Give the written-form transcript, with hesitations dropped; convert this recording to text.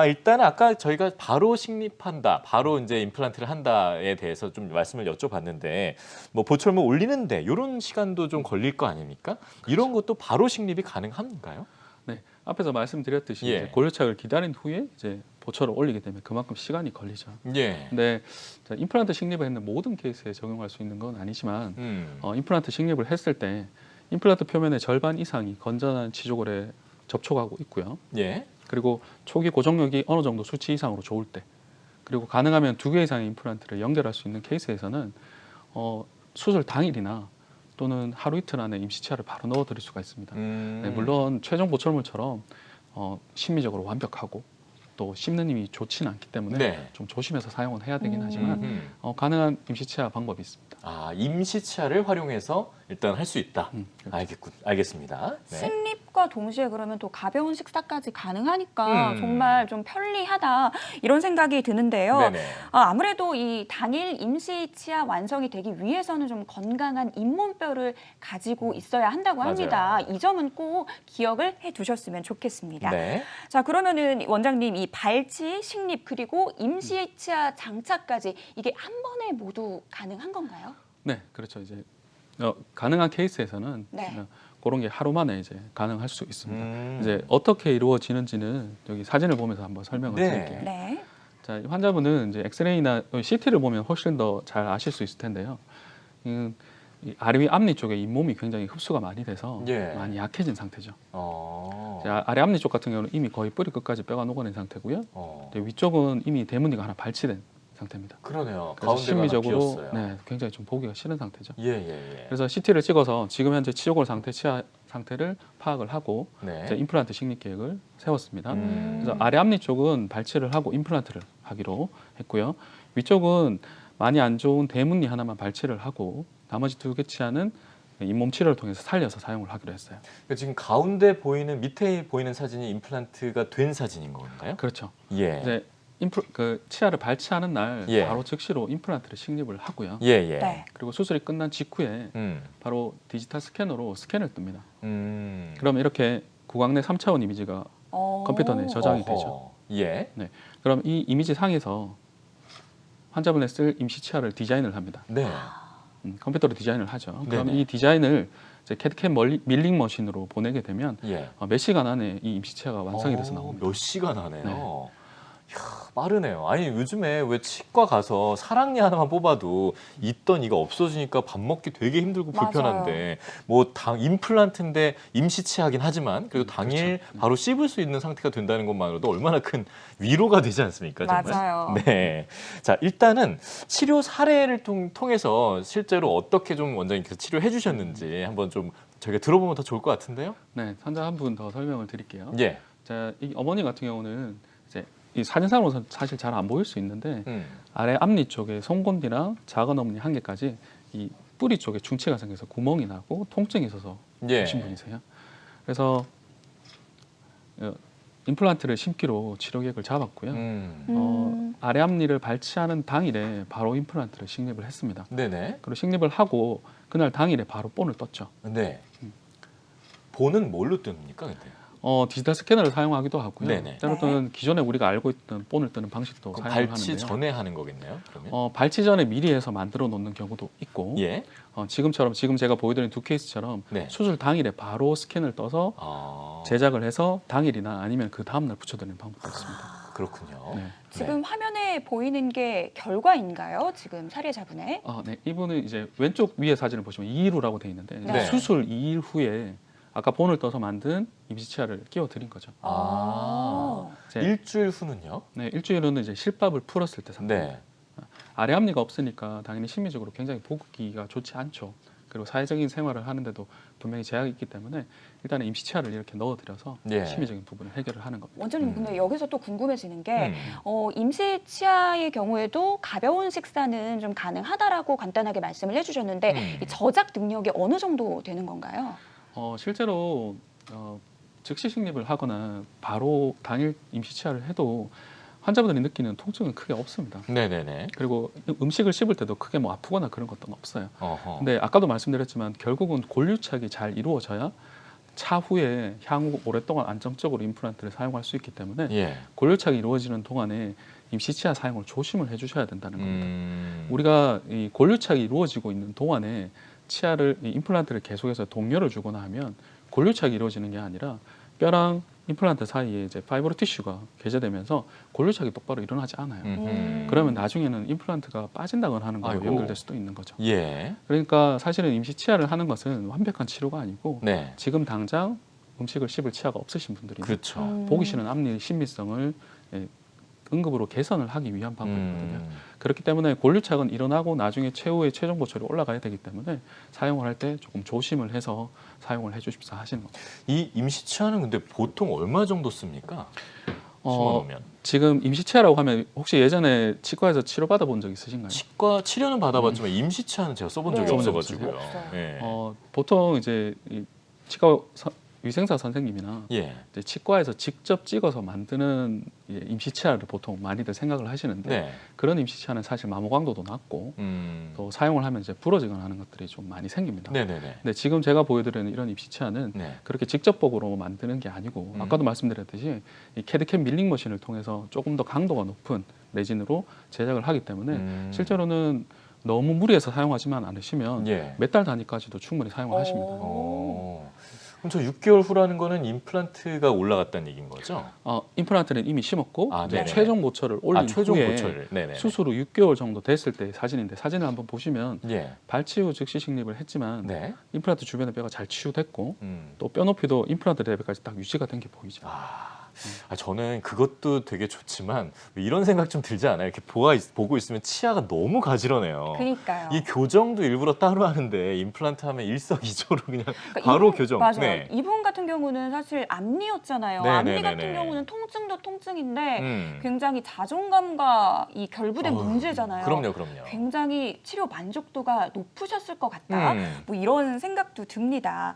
일단은 아까 저희가 바로 식립한다, 바로 이제 임플란트를 한다에 대해서 좀 말씀을 여쭤봤는데, 뭐 보철물 올리는데 이런 시간도 좀 걸릴 거 아닙니까? 이런 것도 바로 식립이 가능한가요? 네, 앞에서 말씀드렸듯이 예. 이제 고려착을 기다린 후에 이제 보철을 올리게 되면 그만큼 시간이 걸리죠. 예. 근데 자, 임플란트 식립을 했는 모든 케이스에 적용할 수 있는 건 아니지만 임플란트 식립을 했을 때 임플란트 표면의 절반 이상이 건전한 치조골에 접촉하고 있고요. 예. 그리고 초기 고정력이 어느 정도 수치 이상으로 좋을 때, 그리고 가능하면 2개 이상의 임플란트를 연결할 수 있는 케이스에서는 수술 당일이나 또는 하루 이틀 안에 임시치아를 바로 넣어드릴 수가 있습니다. 네, 물론 최종 보철물처럼 심미적으로 완벽하고 또 씹는 힘이 좋지는 않기 때문에 네. 좀 조심해서 사용은 해야 되긴 하지만 가능한 임시치아 방법이 있습니다. 임시치아를 활용해서 일단 할 수 있다. 그렇죠. 알겠습니다. 네. 식립과 동시에 그러면 또 가벼운 식사까지 가능하니까 정말 좀 편리하다 이런 생각이 드는데요. 네네. 아무래도 이 당일 임시 치아 완성이 되기 위해서는 좀 건강한 잇몸뼈를 가지고 있어야 한다고 합니다. 이 점은 꼭 기억을 해두셨으면 좋겠습니다. 네. 자, 그러면은 원장님 이 발치, 식립 그리고 임시 치아 장착까지 이게 한 번에 모두 가능한 건가요? 네, 그렇죠. 이제 가능한 케이스에서는 네. 그런 게 하루 만에 이제 가능할 수 있습니다. 이제 어떻게 이루어지는지는 여기 사진을 보면서 한번 설명을 드릴게요. 네. 자, 이 환자분은 이제 엑스레이나 CT를 보면 훨씬 더 잘 아실 수 있을 텐데요. 이 아래 위 앞니 쪽에 잇몸이 굉장히 흡수가 많이 돼서 많이 약해진 상태죠. 자, 아래 앞니 쪽 같은 경우는 이미 거의 뿌리 끝까지 뼈가 녹아낸 상태고요. 위쪽은 이미 대문니가 하나 발치된 상태입니다. 그러네요. 그래서 가운데가 심미적으로 비었어요. 굉장히 좀 보기가 싫은 상태죠. 예. 그래서 CT를 찍어서 지금 현재 치조골 상태, 치아 상태를 파악을 하고 네. 이제 임플란트 식립 계획을 세웠습니다. 그래서 아래 앞니 쪽은 발치를 하고 임플란트를 하기로 했고요. 위쪽은 많이 안 좋은 대문니 하나만 발치를 하고 나머지 2개 치아는 잇몸 치료를 통해서 살려서 사용을 하기로 했어요. 그러니까 지금 가운데 보이는 밑에 보이는 사진이 임플란트가 된 사진인 건가요? 그렇죠. 예. 이제 그 치아를 발치하는 날 예. 바로 즉시로 임플란트를 식립을 하고요. 예. 네. 그리고 수술이 끝난 직후에 바로 디지털 스캐너로 스캔을 뜹니다. 그럼 이렇게 구강 내 3차원 이미지가 컴퓨터 내에 저장이 되죠. 예. 네. 그럼 이 이미지 상에서 환자분의 쓸 임시 치아를 디자인을 합니다. 네. 컴퓨터로 디자인을 하죠. 그럼 네네. 이 디자인을 이제 CAD/CAM 밀링 머신으로 보내게 되면 예. 몇 시간 안에 이 임시 치아가 완성이 돼서 나옵니다. 몇 시간 하네요. 네. 이야, 빠르네요. 아니 요즘에 왜 치과 가서 사랑니 하나만 뽑아도 있던 이가 없어지니까 밥 먹기 되게 힘들고 맞아요. 불편한데 뭐 임플란트인데 임시치하긴 하지만 그래도 당일 그렇죠. 바로 씹을 수 있는 상태가 된다는 것만으로도 얼마나 큰 위로가 되지 않습니까? 정말? 맞아요. 네. 자 일단은 치료 사례를 통해서 실제로 어떻게 좀 원장님께서 치료해 주셨는지 한번 좀 저희가 들어보면 더 좋을 것 같은데요. 네, 환자 한 분 더 설명을 드릴게요. 예. 자, 이 어머니 같은 경우는 이제 이 사진상으로는 사실 잘 안 보일 수 있는데 아래 앞니 쪽에 송곳니랑 작은 어머니 한 개까지 이 뿌리 쪽에 중치가 생겨서 구멍이 나고 통증이 있어서 예. 오신 분이세요. 그래서 임플란트를 심기로 치료 계획을 잡았고요. 아래 앞니를 발치하는 당일에 바로 임플란트를 식립을 했습니다. 네네. 그리고 식립을 하고 그날 당일에 바로 본을 떴죠. 네. 본은 뭘로 뜹니까, 근데? 디지털 스캐너를 사용하기도 하고요. 네네. 때로는 기존에 우리가 알고 있던 본을 뜨는 방식도 그럼 사용을 발치 하는데요. 전에 하는 거겠네요, 그러면? 발치 전에 미리 해서 만들어 놓는 경우도 있고 예. 지금 제가 보여드린 2 케이스처럼 네. 수술 당일에 바로 스캔을 떠서 제작을 해서 당일이나 아니면 그 다음날 붙여드리는 방법도 있습니다. 그렇군요. 네. 지금 화면에 보이는 게 결과인가요? 지금 사례자분의? 네. 이분은 이제 왼쪽 위에 사진을 보시면 2일 후라고 돼 있는데 네. 수술 2일 후에 아까 본을 떠서 만든 임시치아를 끼워드린 거죠. 일주일 후는요? 네, 일주일 후는 이제 실밥을 풀었을 때 상태입니다. 네. 아래 앞니가 없으니까 당연히 심미적으로 굉장히 보기가 좋지 않죠. 그리고 사회적인 생활을 하는데도 분명히 제약이 있기 때문에 일단은 임시치아를 이렇게 넣어드려서 예. 심미적인 부분을 해결을 하는 겁니다. 원장님 근데 여기서 또 궁금해지는 게 임시 치아의 경우에도 가벼운 식사는 좀 가능하다라고 간단하게 말씀을 해주셨는데 이 저작 능력이 어느 정도 되는 건가요? 실제로 즉시 식립을 하거나 바로 당일 임시치아를 해도 환자분들이 느끼는 통증은 크게 없습니다. 네네네. 그리고 음식을 씹을 때도 크게 뭐 아프거나 그런 것도 없어요. 어허. 근데 아까도 말씀드렸지만 결국은 골유착이 잘 이루어져야 차후에 향후 오랫동안 안정적으로 임플란트를 사용할 수 있기 때문에 예. 골료착이 이루어지는 동안에 임시 치아 사용을 조심을 해주셔야 된다는 겁니다. 음. 우리가 이 골료착이 이루어지고 있는 동안에 치아를 이 임플란트를 계속해서 동력을 주거나 하면 골료착이 이루어지는 게 아니라 뼈랑 임플란트 사이에 이제 파이브로 티슈가 개재되면서 골료착이 똑바로 일어나지 않아요. 그러면 나중에는 임플란트가 빠진다거나 하는 거로 아이고. 연결될 수도 있는 거죠. 예. 그러니까 사실은 임시 치아를 하는 것은 완벽한 치료가 아니고 네. 지금 당장 음식을 씹을 치아가 없으신 분들이 그렇죠. 보기 싫은 앞니 신미성을 응급으로 개선을 하기 위한 방법이거든요. 그렇기 때문에 골류착은 일어나고 나중에 최후의 최종 보철이 올라가야 되기 때문에 사용을 할 때 조금 조심을 해서 사용을 해주십사 하시는 겁니다. 이 임시 치아는 근데 보통 얼마 정도 씁니까? 심어놓으면. 지금 임시 치아라고 하면 혹시 예전에 치과에서 치료 받아본 적 있으신가요? 치과 치료는 받아봤지만 임시 치아는 제가 써본 적이 네. 없어가지고요. 없어요. 예. 보통 이제 이 치과 위생사 선생님이나 예. 이제 치과에서 직접 찍어서 만드는 임시 치아를 보통 많이들 생각을 하시는데 네. 그런 임시 치아는 사실 마모 강도도 낮고 또 사용을 하면 이제 부러지거나 하는 것들이 좀 많이 생깁니다. 네네네. 근데 지금 제가 보여드리는 이런 임시 치아는 네. 그렇게 직접적으로 만드는 게 아니고 아까도 말씀드렸듯이 이 캐드캠 밀링 머신을 통해서 조금 더 강도가 높은 레진으로 제작을 하기 때문에 실제로는 너무 무리해서 사용하지만 않으시면 예. 몇 달 단위까지도 충분히 사용을 하십니다. 그럼 저 6개월 후라는 거는 임플란트가 올라갔다는 얘기인 거죠? 임플란트는 이미 심었고 아, 이제 네네. 최종 보철을 올린 최종 후에 보철을. 네네. 수술 후 6개월 정도 됐을 때 사진인데 사진을 한번 보시면 예. 발치 후 즉시 식립을 했지만 네. 임플란트 주변의 뼈가 잘 치유됐고 음. 또 뼈 높이도 임플란트 레벨까지 딱 유지가 된 게 보이죠. 저는 그것도 되게 좋지만 이런 생각 좀 들지 않아요? 이렇게 보고 있으면 치아가 너무 가지런해요. 그러니까요. 이 교정도 일부러 따로 하는데 임플란트 하면 일석이조로 그냥 그러니까 바로 이분, 교정. 맞아요. 네. 이분 같은 경우는 사실 앞니였잖아요. 네, 앞니 네, 같은 네, 네. 경우는 통증도 통증인데 음. 굉장히 자존감과 이 결부된 문제잖아요. 그럼요. 굉장히 치료 만족도가 높으셨을 것 같다. 뭐 이런 생각도 듭니다.